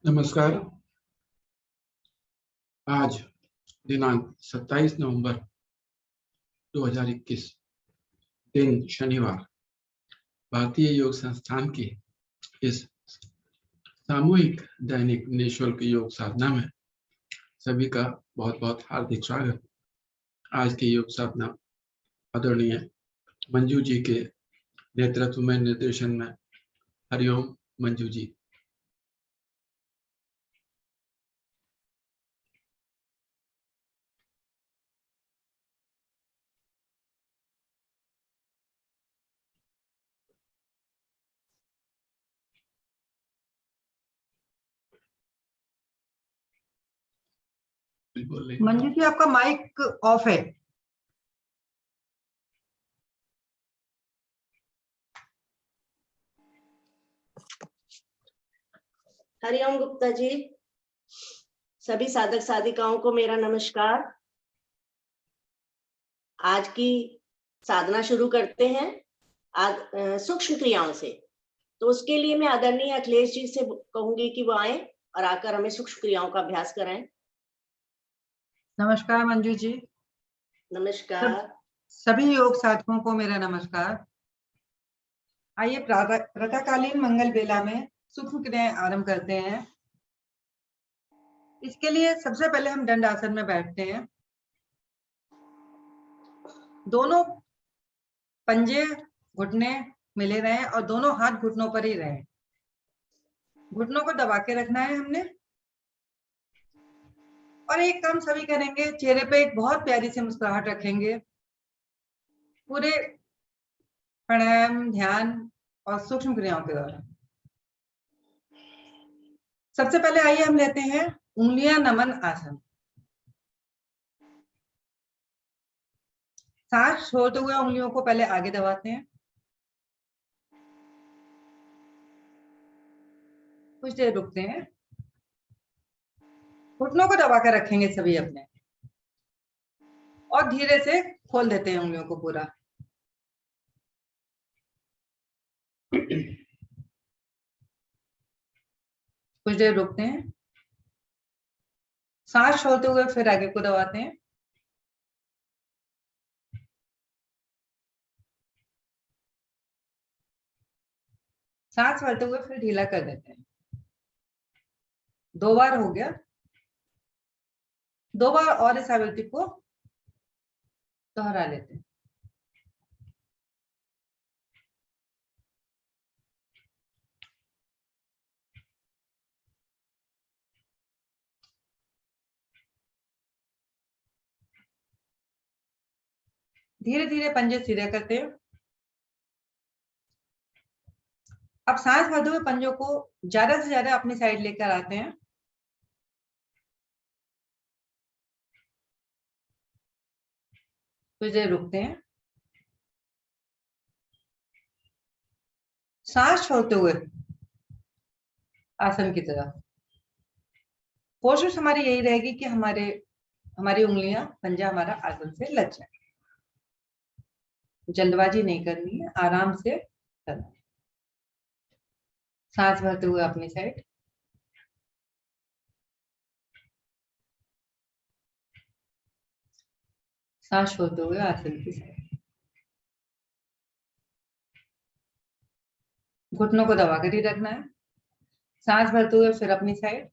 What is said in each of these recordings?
नमस्कार। आज दिनांक 27 नवंबर 2021 दिन शनिवार भारतीय योग संस्थान की इस सामूहिक दैनिक निःशुल्क योग साधना में सभी का बहुत बहुत हार्दिक स्वागत। आज की योग साधना आदरणीय मंजू जी के नेतृत्व में निर्देशन में। हरिओम मंजू जी। मंजू जी, आपका माइक ऑफ है। हरिओम गुप्ता जी, सभी साधक साधिकाओं को मेरा नमस्कार। आज की साधना शुरू करते हैं आज सूक्ष्म क्रियाओं से। तो उसके लिए मैं आदरणीय अखिलेश जी से कहूंगी कि वो आए और आकर हमें सूक्ष्म क्रियाओं का अभ्यास कराएं। नमस्कार मंजू जी। नमस्कार। सभी योग साधकों को मेरा नमस्कार। आइए प्रातःकालीन मंगल बेला में सूक्ष्म क्रियाएं आरंभ करते हैं। इसके लिए सबसे पहले हम दंड आसन में बैठते हैं। दोनों पंजे घुटने मिले रहें और दोनों हाथ घुटनों पर ही रहें। घुटनों को दबा के रखना है हमने। और एक काम सभी करेंगे, चेहरे पे एक बहुत प्यारी सी मुस्कुराहट रखेंगे। पूरे प्राणायाम, ध्यान और सूक्ष्म क्रियाओं के द्वारा सबसे पहले आइए हम लेते हैं उंगलियां नमन आसन। सांस छोड़ते हुए उंगलियों को पहले आगे दबाते हैं। कुछ देर रुकते हैं। घुटनों को दबा कर रखेंगे सभी अपने और धीरे से खोल देते हैं उंगलियों को पूरा। कुछ देर रुकते हैं। सांस छोड़ते हुए फिर आगे को दबाते हैं। सांस छोड़ते हुए फिर ढीला कर देते हैं। 2 बार हो गया। 2 बार और इस आवृत्ति को दोहरा लेते हैं। धीरे धीरे पंजे सीधे करते हैं। अब सांस भरते हुए पंजों को ज्यादा से ज्यादा अपनी साइड लेकर आते हैं। कुछ देर रुकते हैं। सांस छोड़ते हुए आसन की तरफ। कोशिश हमारी यही रहेगी कि हमारी उंगलियां, पंजा हमारा आसन से लग जाए। जल्दबाजी नहीं करनी है, आराम से करना है। सांस भरते हुए अपनी साइड। सांस छोड़ते हुए आसन की साइड। घुटनों को दबाकर ही रखना है। सांस भरते हुए फिर अपनी साइड।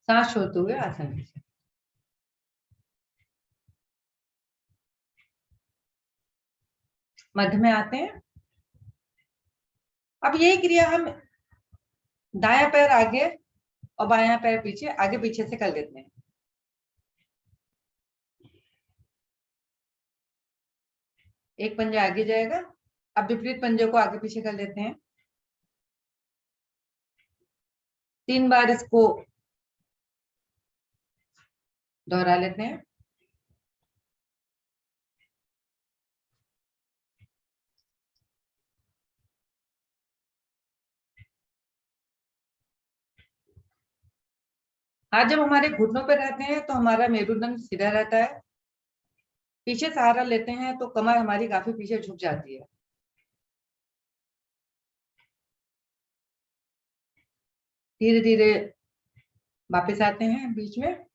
सांस छोड़ते हुए आसन की साइड। मध्य में आते हैं। अब यही क्रिया हम दायां पैर आगे और बायां पैर पीछे, आगे पीछे से कर लेते हैं। एक पंजा आगे जाएगा। अब विपरीत पंजे को आगे पीछे कर लेते हैं। 3 बार इसको दोहरा लेते हैं। आज जब हमारे घुटनों पे रहते हैं तो हमारा मेरुदंड सीधा रहता है। पीछे सहारा लेते हैं तो कमर हमारी काफी पीछे झुक जाती है। धीरे धीरे वापस आते हैं बीच में,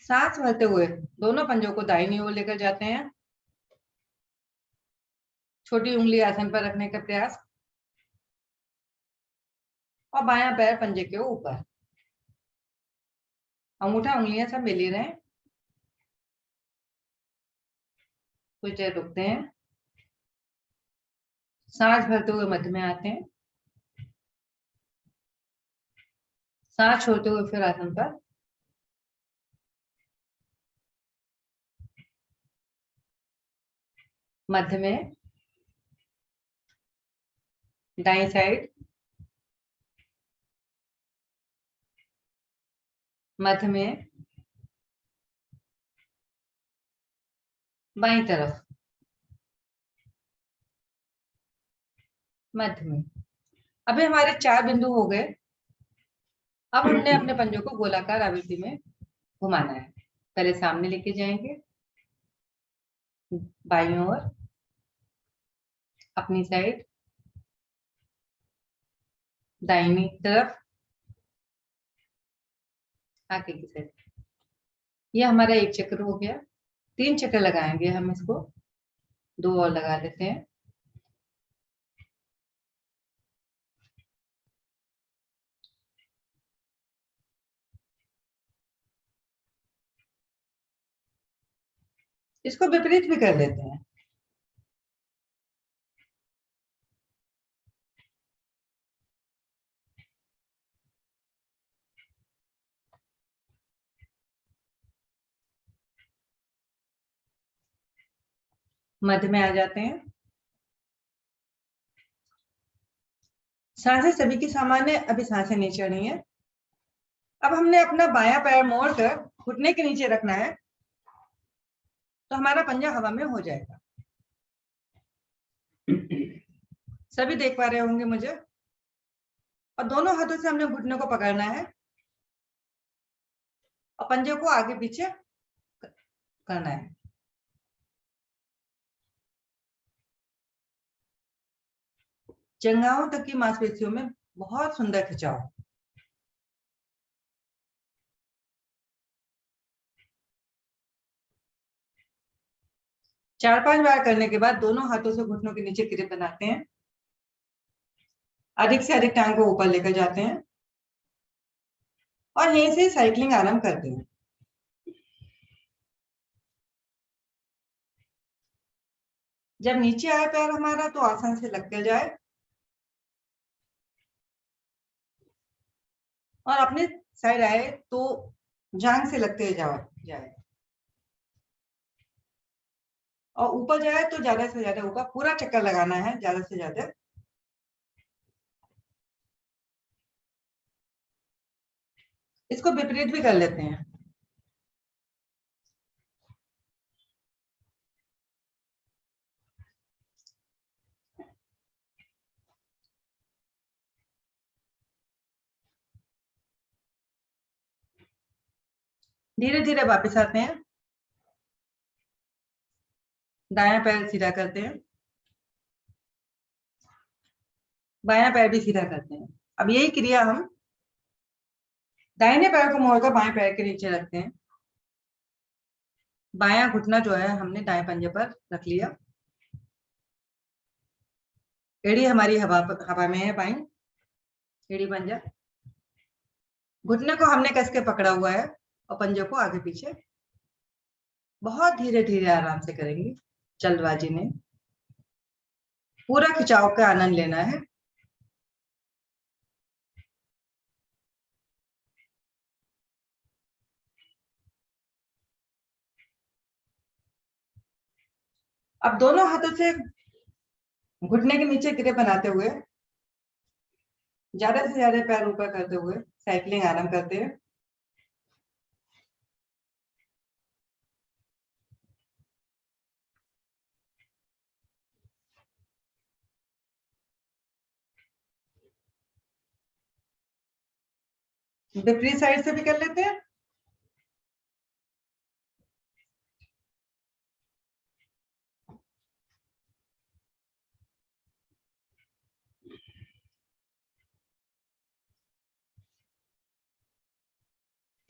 सांस भरते हुए दोनों पंजों को दाहिनी ओर लेकर जाते हैं। छोटी उंगली आसन पर रखने का प्रयास और बायां पैर पंजे के ऊपर, अंगूठा उंगलियां सब मिली रहें। कुछ देर रुकते हैं, सांस भरते हुए मध्य में आते हैं, सांस छोड़ते हुए फिर आसन पर, मध्य में, दाई साइड, मध्य में, बाईं तरफ, मध्य में। अभी हमारे 4 बिंदु हो गए। अब हमने अपने पंजों को गोलाकार आवृत्ति में घुमाना है। पहले सामने लेके जाएंगे, बाईं ओर, अपनी साइड, दाहिनी तरफ, आगे की साइड। ये हमारा एक चक्र हो गया। 3 चक्र लगाएंगे हम इसको, 2 और लगा लेते हैं। इसको विपरीत भी कर लेते हैं। मध्य में आ जाते हैं। सांसें सभी की सामान्य, अभी सांसें नहीं चढ़ रही हैं। अब हमने अपना बायां पैर मोड़कर घुटने के नीचे रखना है, तो हमारा पंजा हवा में हो जाएगा। सभी देख पा रहे होंगे मुझे। और दोनों हाथों से हमने घुटने को पकड़ना है और पंजे को आगे पीछे करना है। जंघाओं तक की मांसपेशियों में बहुत सुंदर खिंचाव। चार 5 बार करने के बाद दोनों हाथों से घुटनों के नीचे ग्रिप बनाते हैं। अधिक से अधिक टांग को ऊपर लेकर जाते हैं और यहीं से साइकिलिंग आरंभ करते हैं। जब नीचे आए पैर हमारा तो आसन से लग कर जाए और अपने साइड आए तो जांग से लगते जाए और ऊपर जाए तो ज्यादा से ज्यादा ऊपर, पूरा चक्कर लगाना है ज्यादा से ज्यादा। इसको विपरीत भी कर लेते हैं। धीरे धीरे वापस आते हैं, दायां पैर सीधा करते हैं, बायां पैर भी सीधा करते हैं। अब यही क्रिया हम दाहिने पैर को मोड़कर बाएं पैर के नीचे रखते हैं। बायां घुटना जो है हमने दाएं पंजे पर रख लिया। एड़ी हमारी हवा में है, बाईं एड़ी पंजा। घुटने को हमने कस के पकड़ा हुआ है और पंजे को आगे पीछे बहुत धीरे धीरे आराम से करेंगे, जल्दबाजी में। पूरा खिंचाव का आनंद लेना है। अब दोनों हाथों से घुटने के नीचे ग्रिप बनाते हुए ज्यादा से ज्यादा पैर ऊपर करते हुए साइकिलिंग आरंभ करते हैं। विपरीत साइड से भी कर लेते हैं।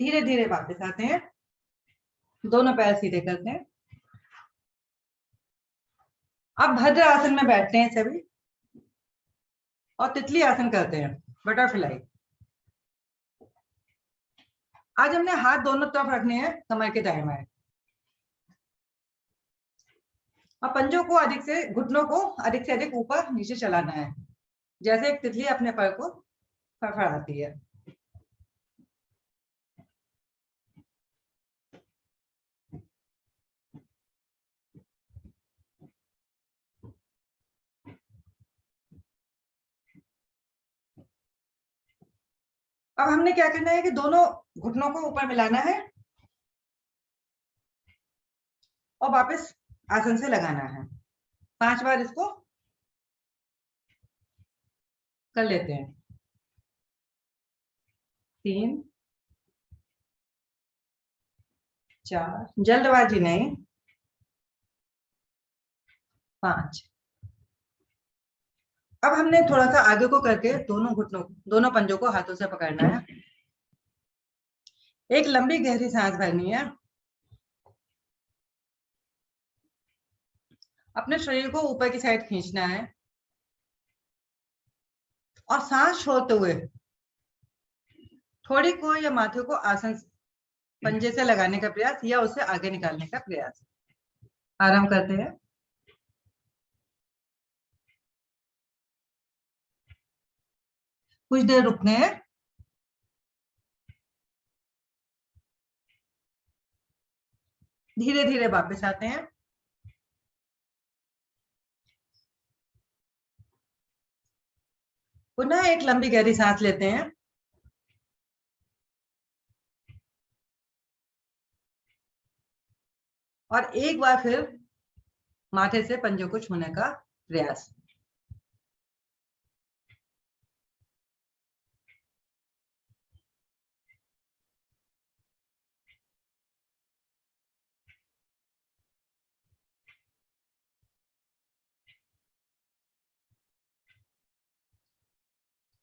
धीरे धीरे वापस आते हैं, दोनों पैर सीधे करते हैं। अब भद्र आसन में बैठते हैं सभी और तितली आसन करते हैं, बटरफ्लाई। आज हमने हाथ दोनों तरफ रखने हैं कमर के दाएं बाएं और पंजों को अधिक से, घुटनों को अधिक से अधिक ऊपर नीचे चलाना है, जैसे एक तितली अपने पैर को फड़फड़ाती है। अब हमने क्या करना है कि दोनों घुटनों को ऊपर मिलाना है और वापस आसन से लगाना है। 5 बार इसको कर लेते हैं। 3 4, जल्दबाजी नहीं, 5। अब हमने थोड़ा सा आगे को करके दोनों घुटनों, दोनों पंजों को हाथों से पकड़ना है। एक लंबी गहरी सांस भरनी है। अपने शरीर को ऊपर की साइड खींचना है और सांस छोड़ते हुए थोड़ी को या माथे को आसन पंजे से लगाने का प्रयास या उसे आगे निकालने का प्रयास। आराम करते हैं। कुछ देर रुकने हैं। धीरे धीरे वापस आते हैं। पुनः एक लंबी गहरी सांस लेते हैं और एक बार फिर माथे से पंजों को छूने का प्रयास।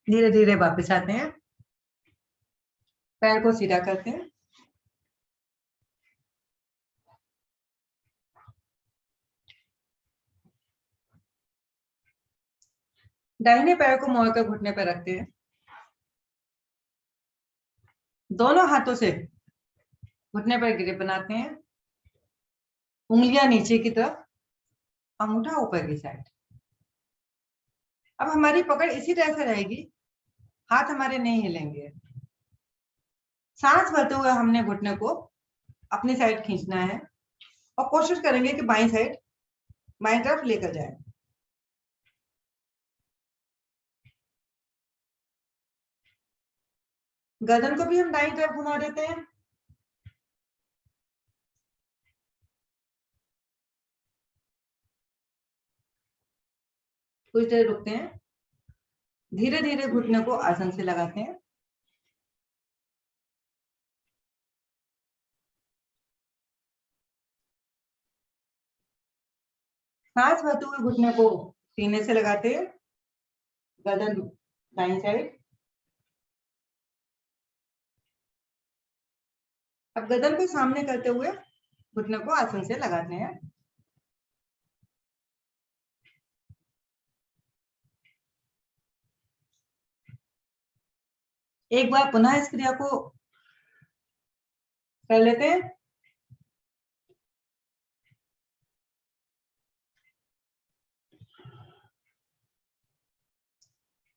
धीरे धीरे वापस आते हैं। पैर को सीधा करते हैं। दाहिने पैर को मोड़ कर घुटने पर रखते हैं। दोनों हाथों से घुटने पर ग्रिप बनाते हैं। उंगलियां नीचे की तरफ, अंगूठा ऊपर की साइड। अब हमारी पकड़ इसी तरह से रहेगी, हाथ हमारे नहीं हिलेंगे। सांस भरते हुए हमने घुटने को अपनी साइड खींचना है और कोशिश करेंगे कि बाईं साइड, बाईं तरफ लेकर जाए। गर्दन को भी हम दाईं तरफ घुमा देते हैं। कुछ देर रुकते हैं। धीरे धीरे घुटने को आसन से लगाते हैं। सांस भरते हुए घुटने को सीने से लगाते हैं। गर्दन दाईं साइड। अब गर्दन को सामने करते हुए घुटने को आसन से लगाते हैं। एक बार पुनः इस क्रिया को कर लेते हैं।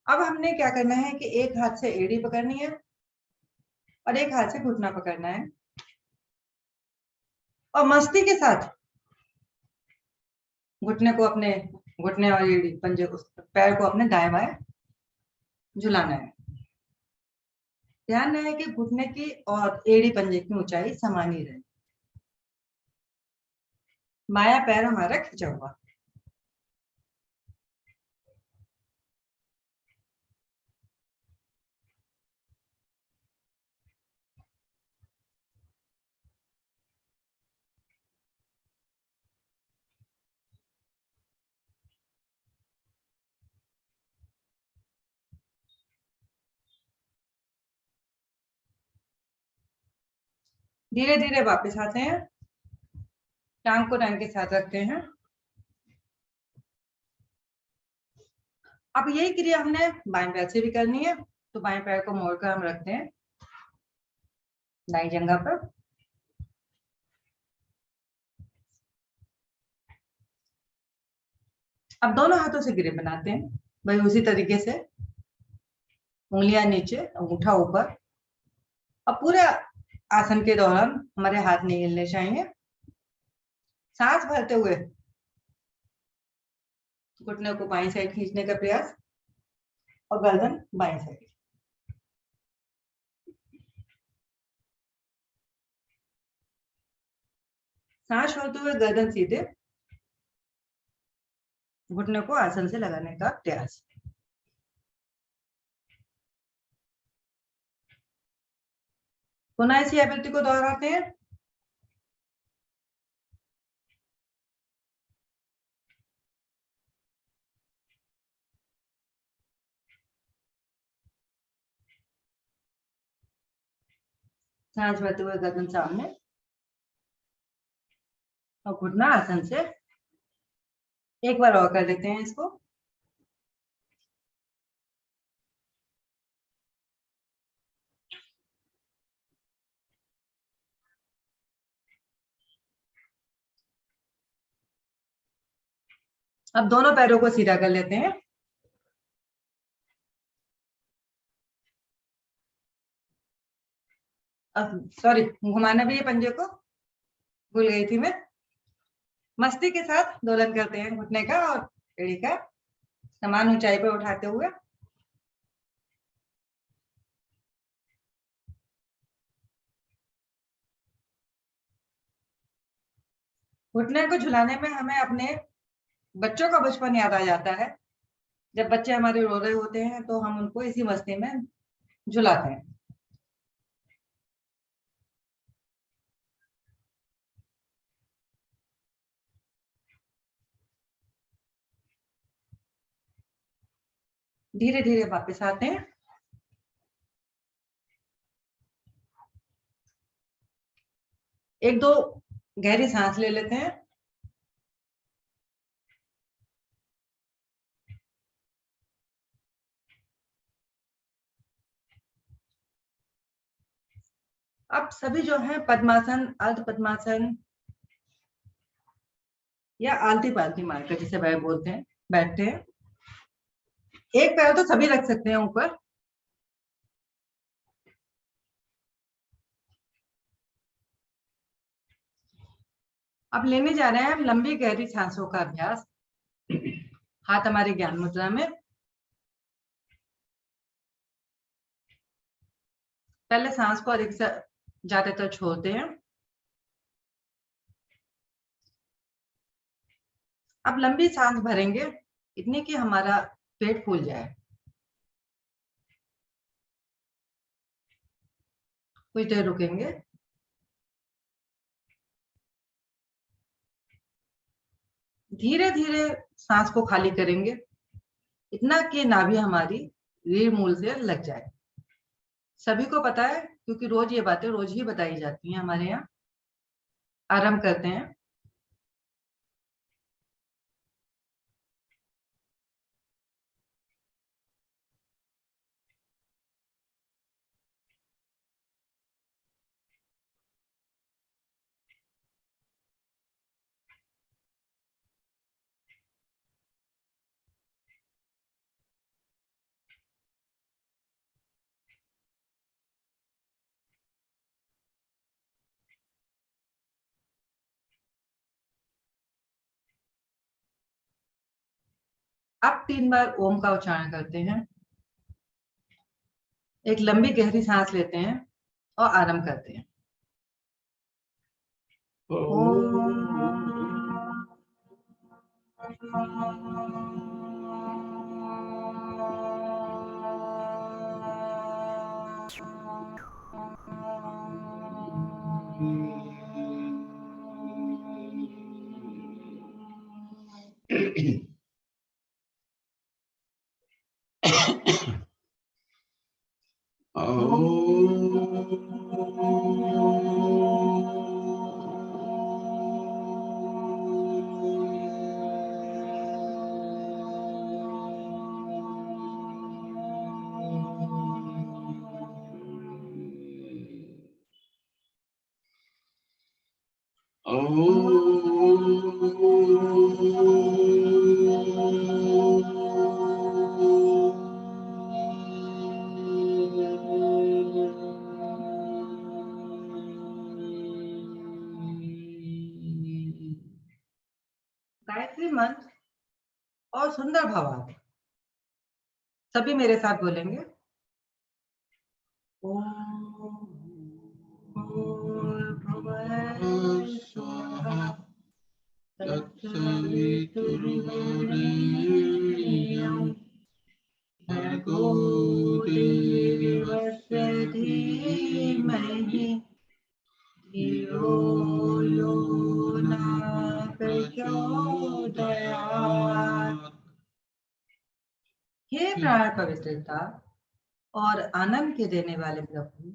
अब हमने क्या करना है कि एक हाथ से एड़ी पकड़नी है और एक हाथ से घुटना पकड़ना है और मस्ती के साथ घुटने को अपने, घुटने और एड़ी पंजे, उस पैर को अपने दाएं बाएं झुलाना है। ध्यान रहे कि घुटने की और एड़ी पंजे की ऊंचाई समान ही रहे। बायां पैर हमारा खिंचा हुआ। धीरे धीरे वापस आते हैं, टांग को टांग के साथ रखते हैं। अब यही क्रिया हमने बाएं पैर से भी करनी है, तो बाएं पैर को मोड़कर हम रखते हैं दाईं जंघा पर। अब दोनों हाथों से ग्रिप बनाते हैं, भाई उसी तरीके से, उंगलियां नीचे, अंगूठा ऊपर। अब पूरे आसन के दौरान हमारे हाथ नहीं हिलने चाहिए। सांस भरते हुए घुटने को बाईं साइड खींचने का प्रयास और गर्दन बाईं साइड। सांस छोड़ते हुए गर्दन सीधे, घुटने को आसन से लगाने का प्रयास। पुनः इसी आवृत्ति को दोहराते हैं। सांस भरते हुए गर्दन सामने और घुटना आसन से। एक बार और कर लेते हैं इसको। अब दोनों पैरों को सीधा कर लेते हैं। अब सॉरी, घुमाना भी है पंजे को, भूल गई थी मैं। मस्ती के साथ दोलन करते हैं घुटने का और एड़ी का, समान ऊंचाई पर उठाते हुए। घुटने को झुलाने में हमें अपने बच्चों का बचपन याद आ जाता है। जब बच्चे हमारे रो रहे होते हैं तो हम उनको इसी मस्ती में झुलाते हैं। धीरे धीरे वापस आते हैं। एक दो गहरी सांस ले लेते हैं। अब सभी जो है पद्मासन, अर्ध पद्मासन या आलती पालती मारकर जिसे वह बोलते हैं, बैठते हैं। एक पैर तो सभी रख सकते हैं ऊपर। अब लेने जा रहे हैं हम लंबी गहरी सांसों का अभ्यास। हाथ हमारे ज्ञान मुद्रा में। पहले सांस को अधिक से ज्यादातर छोड़ते हैं। अब लंबी सांस भरेंगे, इतनी कि हमारा पेट फूल जाए। कुछ देर रुकेंगे। धीरे धीरे सांस को खाली करेंगे, इतना कि नाभि हमारी रीढ़ मूल से लग जाए। सभी को पता है, क्योंकि रोज ये बातें रोज ही बताई जाती हैं हमारे यहाँ। आरंभ करते हैं। अब 3 बार ओम का उच्चारण करते हैं। एक लंबी गहरी सांस लेते हैं और आरंभ करते हैं। गायत्री मंत्र और सुंदर भावार्थ सभी मेरे साथ बोलेंगे। ओम भूर्भुवः स्वः तत्सवितुर्वरेण्यं भर्गो देवस्य धीमहि धियो यो न प्रचोदयात्। हे प्राण पवित्रता और आनंद के देने वाले प्रभु,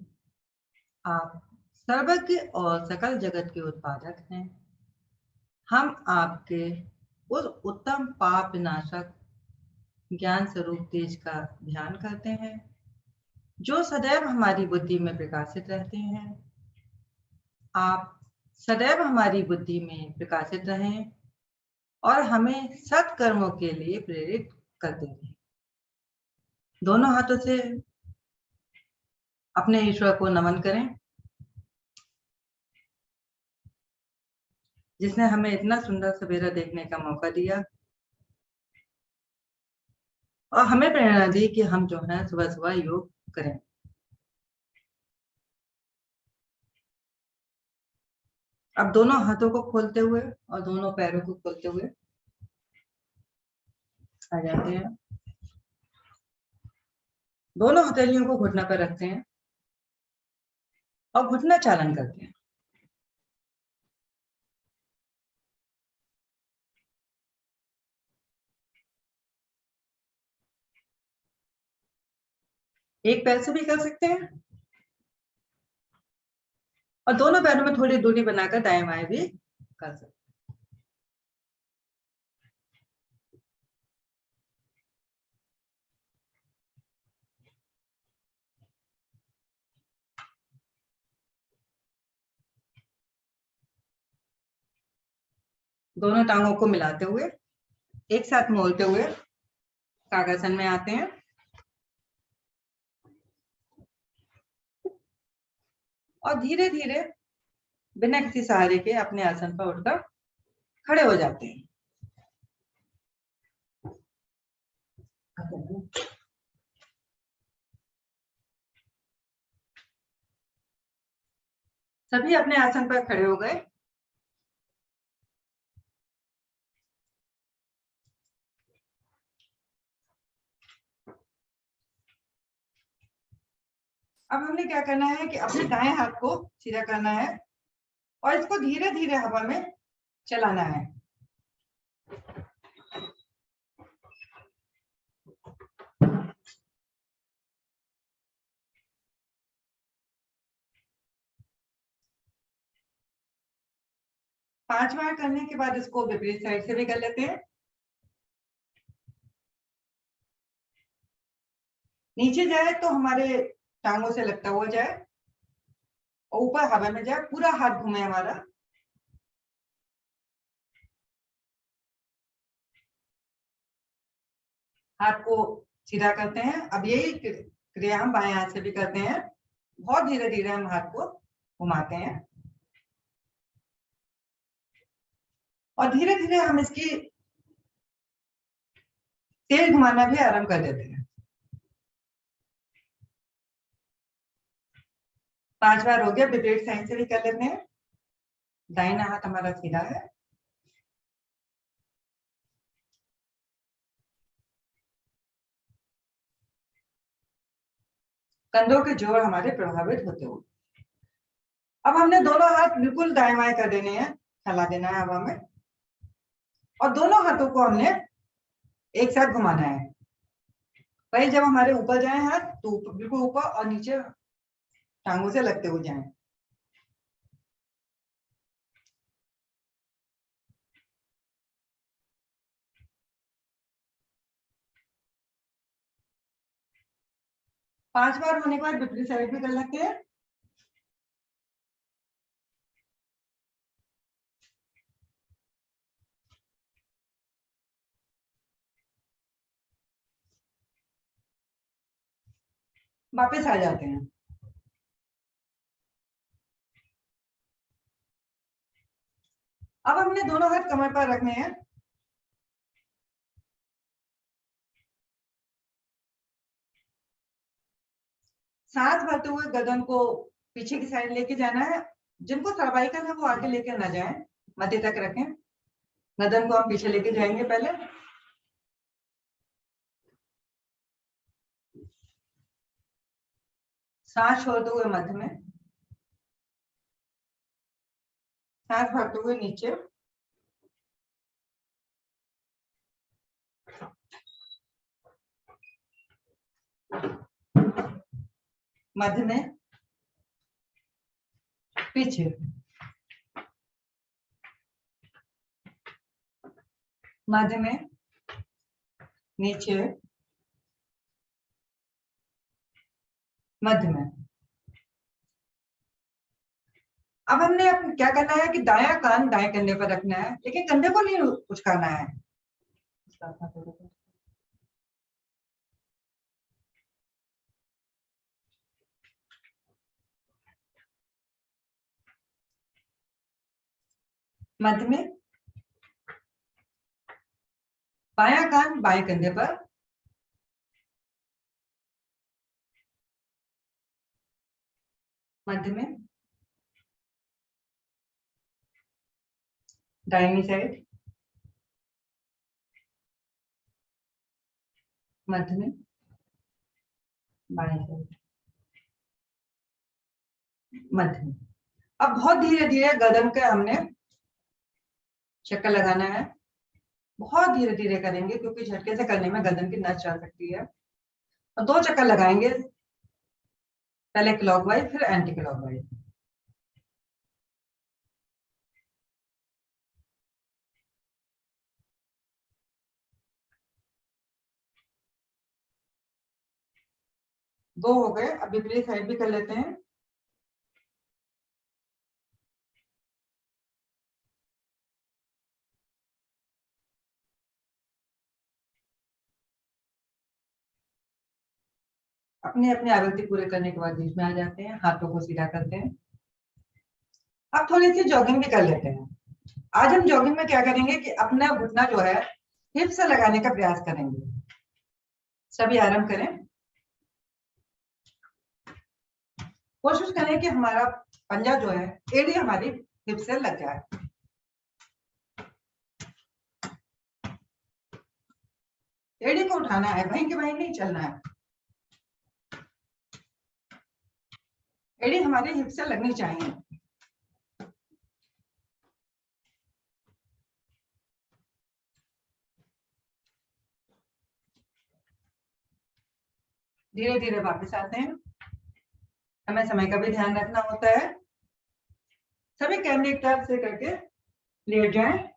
आप सर्वज्ञ और सकल जगत के उत्पादक हैं। हम आपके उस उत्तम पाप विनाशक ज्ञान स्वरूप तेज का ध्यान करते हैं जो सदैव हमारी बुद्धि में प्रकाशित रहते हैं। आप सदैव हमारी बुद्धि में प्रकाशित रहें और हमें सत्कर्मों के लिए प्रेरित करते रहें। दोनों हाथों से अपने ईश्वर को नमन करें जिसने हमें इतना सुंदर सवेरा देखने का मौका दिया और हमें प्रेरणा दी कि हम जो है सुबह सुबह योग करें। अब दोनों हाथों को खोलते हुए और दोनों पैरों को खोलते हुए आ जाते हैं। दोनों हथेलियों को घुटना पर रखते हैं और घुटना चालन करते हैं। एक पैर से भी कर सकते हैं और दोनों पैरों में थोड़ी दूरी बनाकर दाएं बाएं भी कर सकते हैं। दोनों टांगों को मिलाते हुए एक साथ मोड़ते हुए कागासन में आते हैं और धीरे धीरे बिना किसी सहारे के अपने आसन पर उठकर खड़े हो जाते हैं। सभी अपने आसन पर खड़े हो गए। अब हमने क्या करना है कि अपने दाएं हाथ को सीधा करना है और इसको धीरे धीरे हवा में चलाना है। पांच बार करने के बाद इसको विपरीत साइड से भी कर लेते हैं। नीचे जाए तो हमारे टांगों से लगता हुआ जाए और ऊपर हवा में जाए, पूरा हाथ घूमे हमारा। हाथ को सीधा करते हैं। अब यही क्रिया हम बाएं हाथ से भी करते हैं। बहुत धीरे धीरे हम हाथ को घुमाते हैं और धीरे धीरे हम इसकी तेज घुमाना भी आरंभ कर देते हैं। 5 बार हो गया। विपरीत साइड से भी कर लेते हैं। दाहिना हाथ हमारा सीधा है। कंधों के जोड़ हमारे प्रभावित होते हुए अब हमने दोनों हाथ बिल्कुल दाएं बाएं कर देने हैं, फैला देना है हवा में और दोनों हाथों को हमने एक साथ घुमाना है। भाई जब हमारे ऊपर जाए हाथ तो बिल्कुल ऊपर और नीचे टांगों से लगते हुए जाएं। पांच बार होने के बाद विपरीत साइड भी कर लेते हैं। वापस आ जाते हैं। अब हमने दोनों हाथ कमर पर रखने हैं। सांस भरते हुए गर्दन को पीछे की साइड लेके जाना है। जिनको सर्वाइकल है वो आगे लेके ना जाएं, मध्य तक रखें। गर्दन को हम पीछे लेके जाएंगे पहले। सांस छोड़ते हुए मध्य में, सांस भरते हुए नीचे, मध्य में, पीछे, मध्य में, नीचे, मध्य में। अब हमने क्या करना है कि दायां कान दाएं कंधे पर रखना है, लेकिन कंधे को नहीं उचकाना है। मध्य में, बायां कान बाएं कंधे पर, मध्य में, दाहिनी साइड, मध्य में, बाएं साइड, मध्य में। अब बहुत धीरे धीरे गर्दन के हमने चक्कर लगाना है। बहुत धीरे धीरे करेंगे क्योंकि झटके से करने में गर्दन की नस जा सकती है। और 2 चक्कर लगाएंगे, पहले क्लॉकवाइज फिर एंटी क्लॉकवाइज। दो हो गए, अब विपरीत साइड भी कर लेते हैं। अपने अपने आवृत्ति पूरे करने के बाद बीच में आ जाते हैं, हाथों को सीधा करते हैं। अब थोड़ी सी जॉगिंग भी कर लेते हैं। आज हम जॉगिंग में क्या करेंगे कि अपना घुटना जो है हिप से लगाने का प्रयास करेंगे। सभी आराम करें। कोशिश करें कि हमारा पंजा जो है एड़ी हमारी हिप से लग जाए। एड़ी को उठाना है, वहीं के वहीं नहीं चलना है। एड़ी हमारे हिप से लगनी चाहिए। धीरे धीरे वापस आते हैं। हमें समय का भी ध्यान रखना होता है। सभी कैमरे एक तरफ से करके लेट जाएं।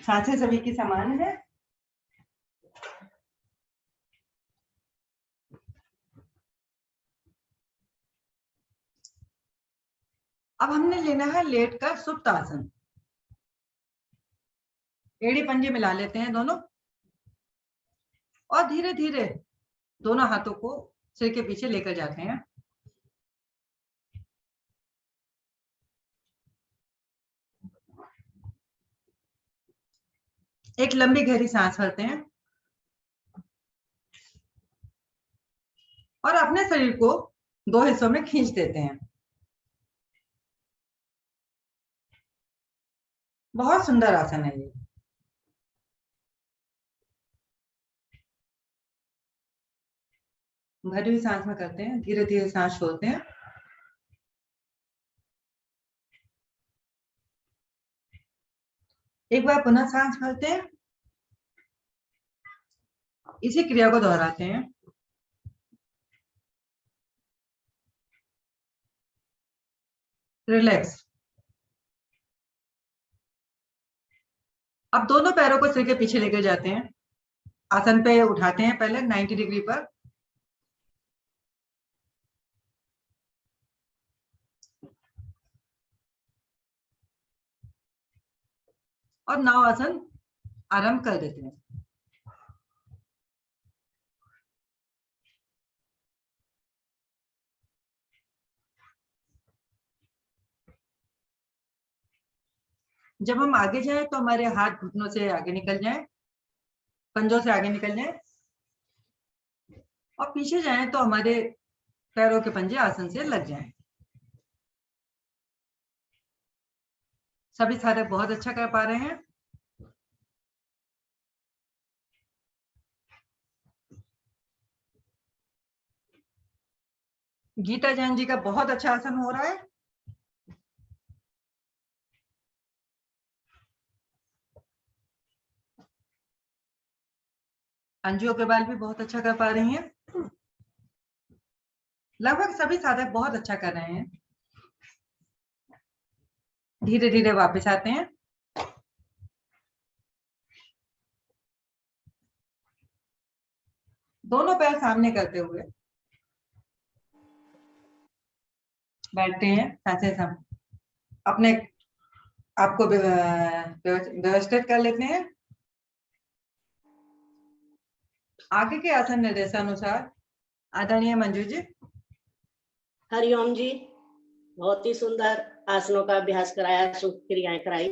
सांसें सभी की समान है। अब हमने लेना है लेट कर सुप्त आसन। एड़ी पंजे मिला लेते हैं दोनों और धीरे धीरे दोनों हाथों को सिर के पीछे लेकर जाते हैं। एक लंबी गहरी सांस भरते हैं और अपने शरीर को 2 हिस्सों में खींच देते हैं। बहुत सुंदर आसन है ये। भरी हुई सांस में करते हैं, धीरे धीरे सांस छोड़ते हैं। एक बार पुनः सांस भरते हैं। इसी क्रिया को दोहराते हैं। रिलैक्स। अब दोनों पैरों को सिर के पीछे लेकर जाते हैं। आसन पे उठाते हैं पहले 90 डिग्री पर। और नाव आसन आरंभ कर देते हैं। जब हम आगे जाएं तो हमारे हाथ घुटनों से आगे निकल जाएं, पंजों से आगे निकल जाएं, और पीछे जाएं तो हमारे पैरों के पंजे आसन से लग जाएं। सभी साधक बहुत अच्छा कर पा रहे हैं। गीता जैन जी का बहुत अच्छा आसन हो रहा है। अंजुओं के बाल भी बहुत अच्छा कर पा रही हैं। लगभग सभी साधक बहुत अच्छा कर रहे हैं। धीरे धीरे वापस आते हैं। दोनों पैर सामने करते हुए बैठते हैं। सांसें अपने आपको व्यवस्थित कर लेते हैं। आगे के आसन निर्देशानुसार आदरणीय मंजू जी। हरिओम जी, बहुत ही सुंदर आसनों का अभ्यास कराया, सूक्ष्म क्रियाएं कराई,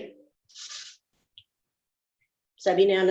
सभी ने